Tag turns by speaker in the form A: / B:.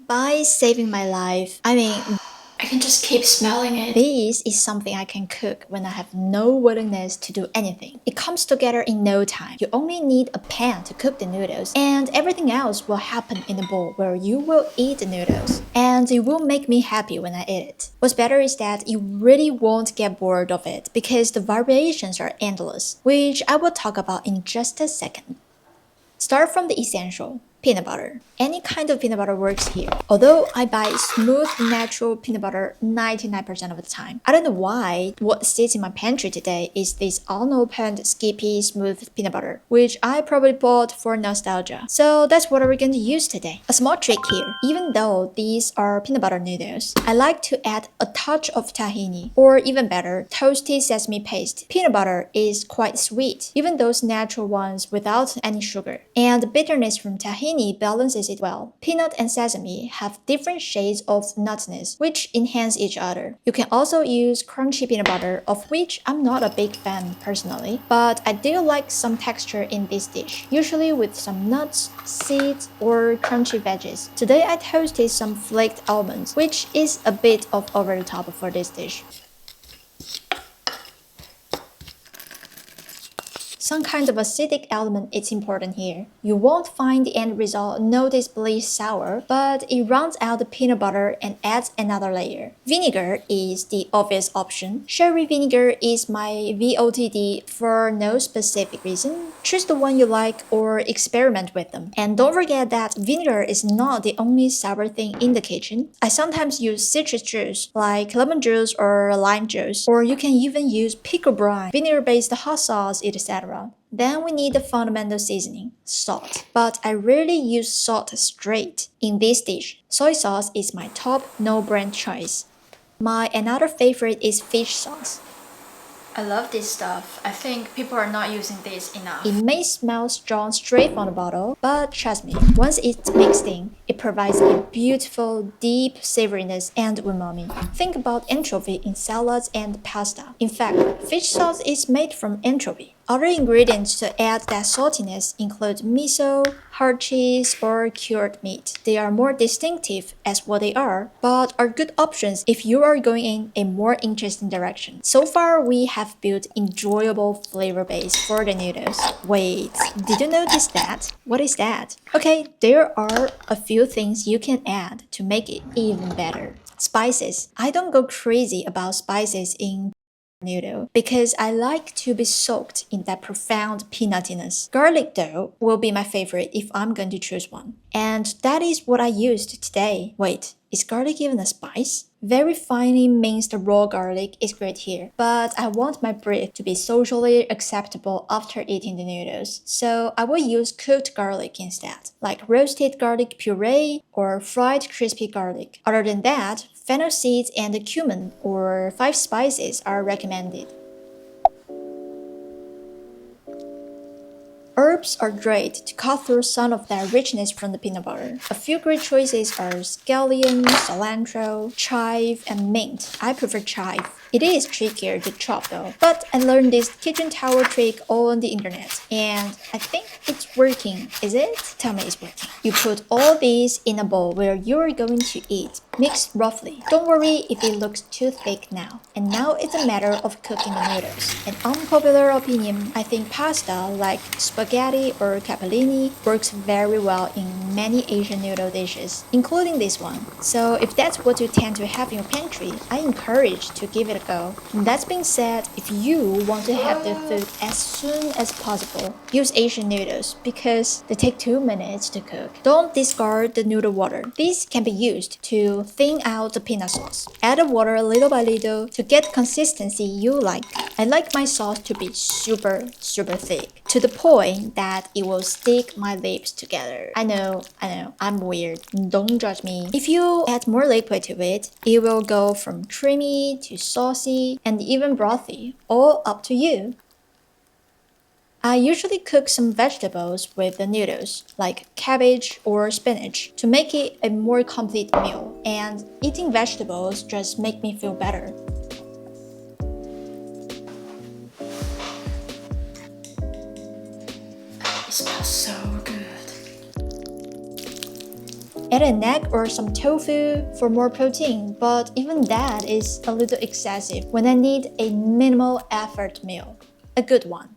A: By saving my life, I mean,
B: I can just keep smelling it.
A: this is something I can cook when I have no willingness to do anything. It comes together in no time. You only need a pan to cook the noodles, and everything else will happen in a bowl where you will eat the noodles. And it will make me happy when I eat it. What's better is that you really won't get bored of it because the variations are endless, which I will talk about in just a second. Start from the essential. Peanut butter. Any kind of peanut butter works here. Although I buy smooth, natural peanut butter 99% of the time. I don't know why. What sits in my pantry today is this unopened, skippy, smooth peanut butter, which I probably bought for nostalgia. So that's what we're going to use today. A small trick here. Even though these are peanut butter noodles, I like to add a touch of tahini, or even better, toasted sesame paste. Peanut butter is quite sweet, even those natural ones without any sugar. And the bitterness from tahini balances it well. Peanut and sesame have different shades of nuttiness, which enhance each other. You can also use crunchy peanut butter, of which I'm not a big fan personally, but I do like some texture in this dish, usually with some nuts, seeds, or crunchy veggies. Today I toasted some flaked almonds, which is a bit of over the top for this dish. Some kind of acidic element is important here. You won't find the end result noticeably sour, but it rounds out the peanut butter and adds another layer. Vinegar is the obvious option. Sherry vinegar is my VOTD for no specific reason. Choose the one you like or experiment with them. And don't forget that vinegar is not the only sour thing in the kitchen. I sometimes use citrus juice like lemon juice or lime juice, or you can even use pickle brine, vinegar-based hot sauce, etc. Then we need the fundamental seasoning, salt. But I rarely use salt straight. In this dish, soy sauce is my top no-brand choice. My another favorite is fish sauce.
B: I love this stuff. I think people are not using this enough.
A: It may smell strong straight from the bottle, but trust me, once it's mixed in, it provides a beautiful, deep savoriness and umami. Think about anchovy in salads and pasta. In fact, fish sauce is made from anchovy. Other ingredients to add that saltiness include miso, hard cheese, or cured meat. They are more distinctive as what they are, but are good options if you are going in a more interesting direction. So far, we have built enjoyable flavor base for the noodles. Wait, did you notice that? What is that? Okay, there are a few things you can add to make it even better. Spices. I don't go crazy about spices in noodle because I like to be soaked in that profound peanuttiness. Garlic though will be my favorite if I'm going to choose one. And that is what I used today. Wait, is garlic even a spice? Very finely minced raw garlic is great here, but I want my breath to be socially acceptable after eating the noodles, so I will use cooked garlic instead, like roasted garlic puree or fried crispy garlic. Other than that, fennel seeds and cumin or 5 spices are recommended. Herbs are great to cut through some of that richness from the peanut butter. A few great choices are scallion, cilantro, chive, and mint. I prefer chive. It is trickier to chop though, but I learned this kitchen tower trick all on the internet, and I think it's working. Is it? Tell me it's working. You put all these in a bowl where you're going to eat. Mix roughly. Don't worry if it looks too thick now. And now it's a matter of cooking the noodles. An unpopular opinion, I think pasta like spaghetti or capellini works very well in many Asian noodle dishes, including this one. So if that's what you tend to have in your pantry, I encourage to give it a go. That being said, if you want to have the food as soon as possible, use Asian noodles because they take 2 minutes to cook. Don't discard the noodle water. This can be used to thin out the peanut sauce. Add the water little by little to get consistency you like. I like my sauce to be super thick, to the point that it will stick my lips together. I know, I'm weird. Don't judge me. If you add more liquid to it, it will go from creamy to saucy and even brothy, all up to you. I usually cook some vegetables with the noodles, like cabbage or spinach, to make it a more complete meal, and eating vegetables just make me feel better.
B: It smells so good.
A: Add an egg or some tofu for more protein, but even that is a little excessive when I need a minimal effort meal. A good one.